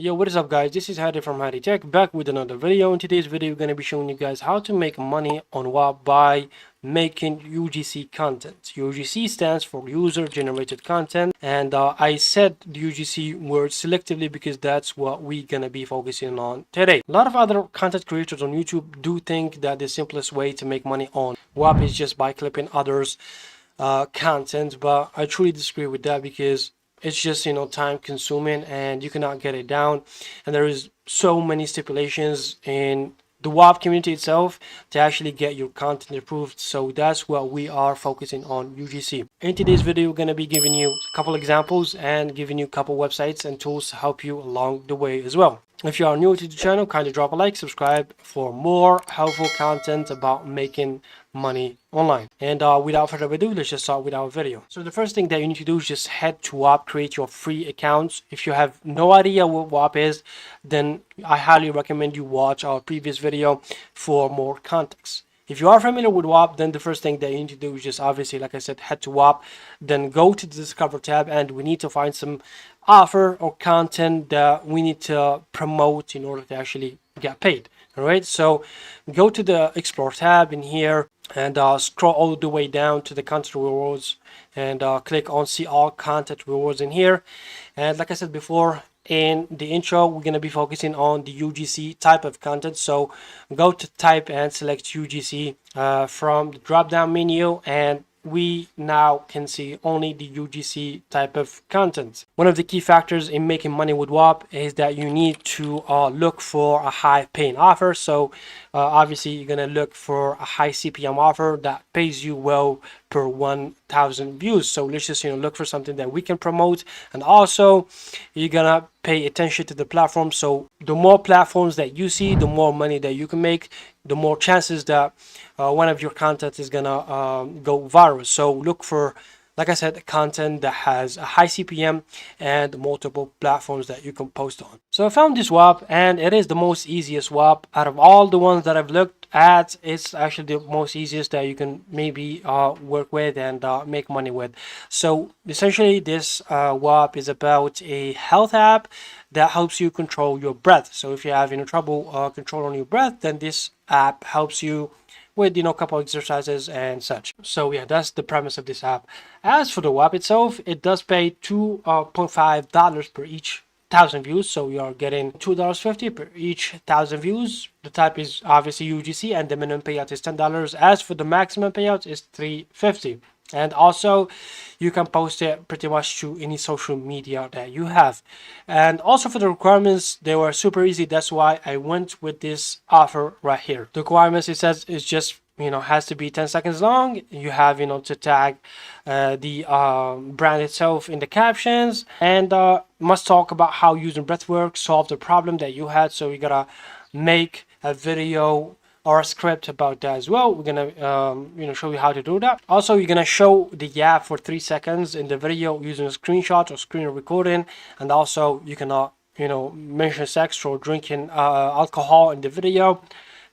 Yo, what is up guys? This is Hadi from HadiTech, back with another video. In today's video, we're going to be showing you guys how to make money on Whop by making UGC content. UGC stands for user generated content, and I said the UGC word selectively because that's what we're going to be focusing on today. A lot of other content creators on YouTube do think that the simplest way to make money on Whop is just by clipping others content, but I truly disagree with that because it's just time consuming and you cannot get it down, and there is so many stipulations in the Whop community itself to actually get your content approved. So that's what we are focusing on, UGC. In today's video, we're going to be giving you a couple examples and giving you a couple websites and tools to help you along the way as well. If you are new to the channel, kindly drop a like, subscribe for more helpful content about making money online. And without further ado, let's just start with our video. So the first thing that you need to do is just head to Whop, create your free accounts. If you have no idea what Whop is, then I highly recommend you watch our previous video for more context. If you are familiar with Whop, then the first thing that you need to do is just obviously, like I said, head to Whop, then go to the Discover tab, and we need to find some offer or content that we need to promote in order to actually get paid. All right, so go to the Explore tab in here and scroll all the way down to the content rewards and click on see all content rewards in here. And like I said before in the intro, we're going to be focusing on the UGC type of content. So go to type and select UGC from the drop down menu, and we now can see only the UGC type of content. One of the key factors in making money with Whop is that you need to look for a high paying offer. So obviously you're gonna look for a high CPM offer that pays you well per 1,000 views. So let's just look for something that we can promote, and also you're gonna pay attention to the platform. So the more platforms that you see, the more money that you can make, the more chances that one of your content is gonna go viral. So look for, like I said, content that has a high CPM and multiple platforms that you can post on. So I found this Whop, and it is the most easiest Whop out of all the ones that I've looked at. It's actually the most easiest that you can maybe work with and make money with. So essentially this Whop is about a health app that helps you control your breath. So if you have trouble controlling your breath, then this app helps you with a couple exercises and such. So yeah, that's the premise of this app. As for the Whop itself, it does pay $2.5 per each 1,000 views, so you are getting $2.50 per each 1,000 views. The type is obviously UGC, and the minimum payout is $10. As for the maximum payout is $3.50. And also you can post it pretty much to any social media that you have. And also for the requirements, they were super easy. That's why I went with this offer right here. The requirements, it says, is just has to be 10 seconds long. You have to tag the brand itself in the captions, and must talk about how using breathwork solved the problem that you had. So you gotta make a video or a script about that as well. We're gonna show you how to do that. Also, you're gonna show the app for 3 seconds in the video using a screenshot or screen recording, and also you cannot mention sex or drinking alcohol in the video.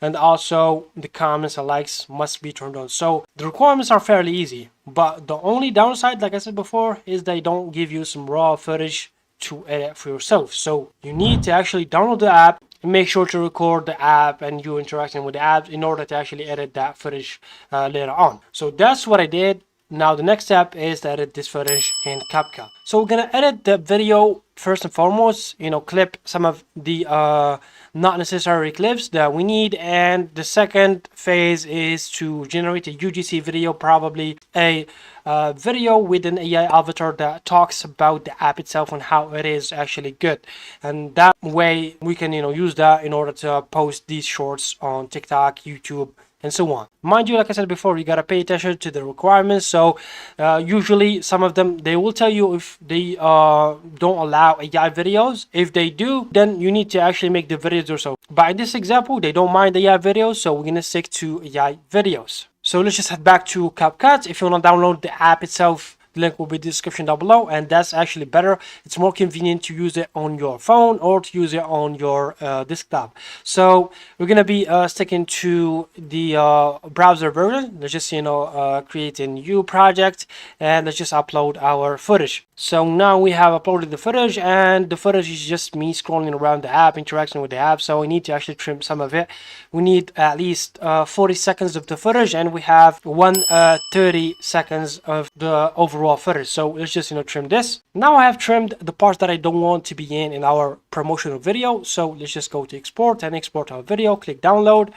And also the comments and likes must be turned on. So the requirements are fairly easy, but the only downside, like I said before, is they don't give you some raw footage to edit for yourself. So you need to actually download the app and make sure to record the app and you interacting with the app in order to actually edit that footage later on. So that's what I did. Now the next step is to edit this footage in CapCut. So we're gonna edit the video first and foremost, clip some of the not necessary clips that we need, and the second phase is to generate a UGC video, probably a video with an AI avatar that talks about the app itself and how it is actually good. And that way we can use that in order to post these shorts on TikTok, YouTube, and so on. Mind you, like I said before, you gotta pay attention to the requirements. So usually some of them, they will tell you if they don't allow AI videos. If they do, then you need to actually make the videos yourself. But in this example, they don't mind AI videos, so we're gonna stick to AI videos. So let's just head back to CapCut. If you want to download the app itself, The link will be in the description down below, and that's actually better. It's more convenient to use it on your phone or to use it on your desktop. So we're gonna be sticking to the browser version. Let's just create a new project, and let's just upload our footage. So now we have uploaded the footage, and the footage is just me scrolling around the app, interacting with the app. So we need to actually trim some of it. We need at least 40 seconds of the footage, and we have 30 seconds of the overall footage. So let's just trim this. Now I have trimmed the parts that I don't want to be in our promotional video. So let's just go to export and export our video. Click download.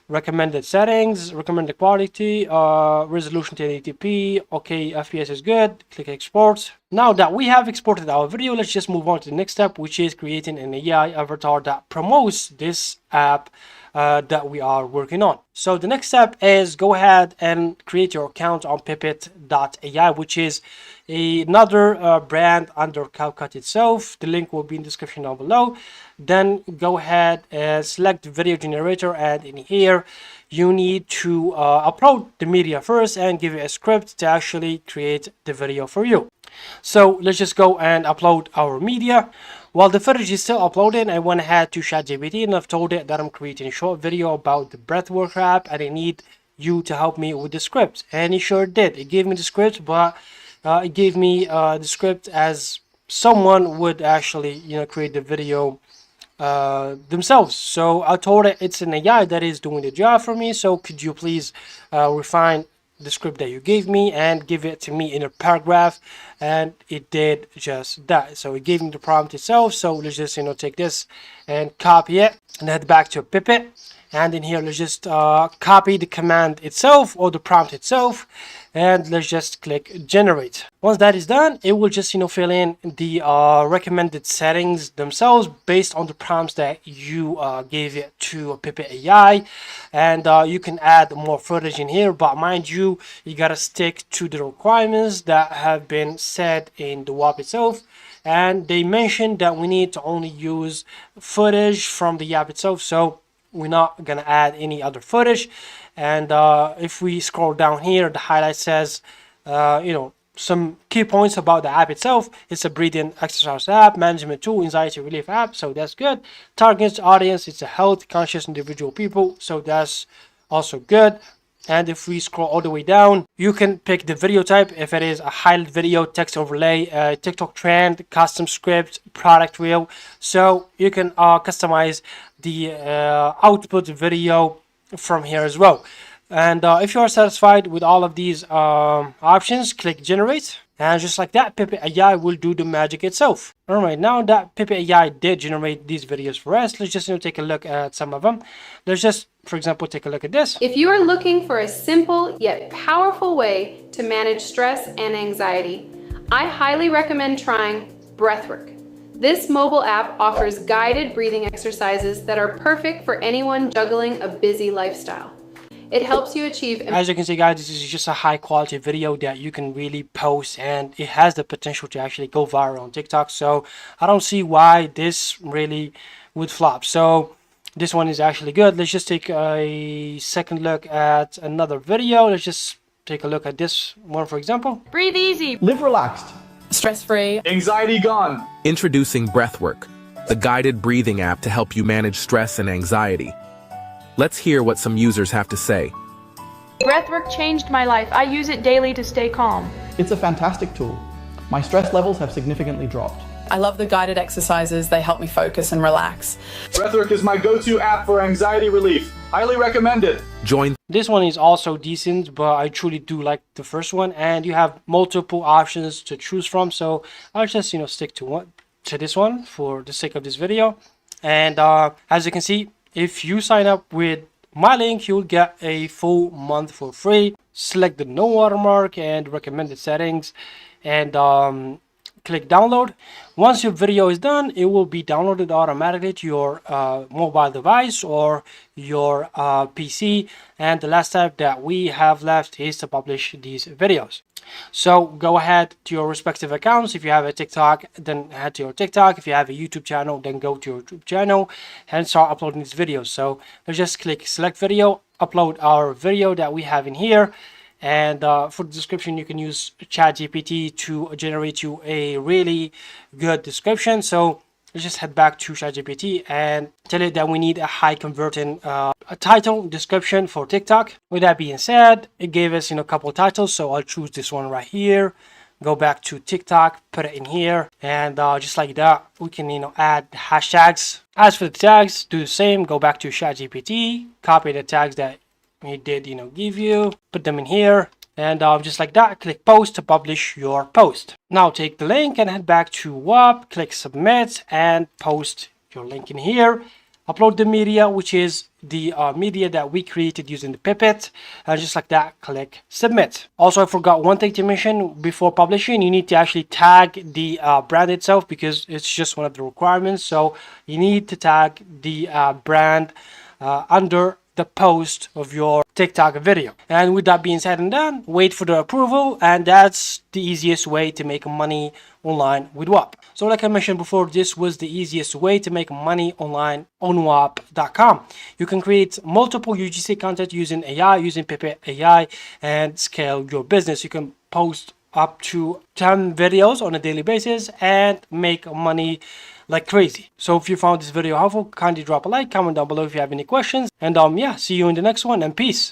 Recommended settings, recommended quality, resolution 1080p, okay, FPS is good. Click export. Now that we have exported our video, let's just move on to the next step, which is creating an AI avatar that promotes this app that we are working on. So the next step is go ahead and create your account on Pipit.ai, which is another brand under CapCut itself. The link will be in the description down below. Then go ahead and select the video generator, and in here you need to upload the media first and give it a script to actually create the video for you. So let's just go and upload our media. While the footage is still uploading, I went ahead to ChatGPT and I've told it that I'm creating a short video about the breathwork app and I need you to help me with the script. And it sure did. It gave me the script, but it gave me the script as someone would actually create the video themselves. So I told it it's an AI that is doing the job for me, so could you please refine the script that you gave me and give it to me in a paragraph. And it did just that. So it gave me the prompt itself. So let's just take this and copy it and head back to Pipit. And in here, let's just copy the command itself or the prompt itself, and let's just click generate. Once that is done, it will just fill in the recommended settings themselves based on the prompts that you gave it to Pipit AI. And you can add more footage in here, but mind you, you gotta stick to the requirements that have been set in the Whop itself. And they mentioned that we need to only use footage from the app itself, so we're not gonna add any other footage. And if we scroll down here, the highlight says some key points about the app itself. It's a breathing exercise app, management tool, anxiety relief app, so that's good. Targets audience, it's a health conscious individual people, so that's also good. And if we scroll all the way down, you can pick the video type. If it is a highlight video, text overlay, TikTok trend, custom script, product reel. So you can customize the output video from here as well. And if you are satisfied with all of these options, click generate. And just like that, Pipit AI will do the magic itself. Alright, now that Pipit AI did generate these videos for us, let's just take a look at some of them. Let's just, for example, take a look at this. If you are looking for a simple yet powerful way to manage stress and anxiety, I highly recommend trying Breathwork. This mobile app offers guided breathing exercises that are perfect for anyone juggling a busy lifestyle. It helps you achieve... As you can see, guys, this is just a high quality video that you can really post, and it has the potential to actually go viral on TikTok. So I don't see why this really would flop. So this one is actually good. Let's just take a second look at another video. Let's just take a look at this one, for example. Breathe easy. Live relaxed. Stress-free. Anxiety gone. Introducing Breathwork, the guided breathing app to help you manage stress and anxiety. Let's hear what some users have to say. Breathwork changed my life. I use it daily to stay calm. It's a fantastic tool. My stress levels have significantly dropped. I love the guided exercises. They help me focus and relax. Breathwork is my go-to app for anxiety relief. Highly recommended. Join. This one is also decent, but I truly do like the first one, and you have multiple options to choose from. So I'll just stick to this one for the sake of this video. And as you can see, if you sign up with my link, you'll get a full month for free. Select the no watermark and recommended settings, and click download. Once your video is done, it will be downloaded automatically to your mobile device or your PC. And the last step that we have left is to publish these videos. So go ahead to your respective accounts. If you have a TikTok, then head to your TikTok. If you have a YouTube channel, then go to your YouTube channel and start uploading these videos. So let's just click select video, upload our video that we have in here, And for the description, you can use ChatGPT to generate you a really good description. So let's just head back to ChatGPT and tell it that we need a high converting a title description for TikTok. With that being said, it gave us a couple titles, so I'll choose this one right here. Go back to TikTok, put it in here, and just like that, we can add hashtags. As for the tags, do the same. Go back to ChatGPT, copy the tags that we did give you, put them in here, and just like that, click post to publish your post. Now take the link and head back to Whop, click submit, and post your link in here. Upload the media, which is the media that we created using the Pipet, and just like that, click submit. Also, I forgot one thing to mention before publishing. You need to actually tag the brand itself, because it's just one of the requirements. So you need to tag the brand under the post of your TikTok video. And with that being said and done, wait for the approval, and that's the easiest way to make money online with Whop. So like I mentioned before, this was the easiest way to make money online on Whop.com. You can create multiple UGC content using AI, using Pipet AI, and scale your business. You can post up to 10 videos on a daily basis and make money like crazy. So if you found this video helpful, kindly drop a like, comment down below if you have any questions, and yeah, see you in the next one, and peace.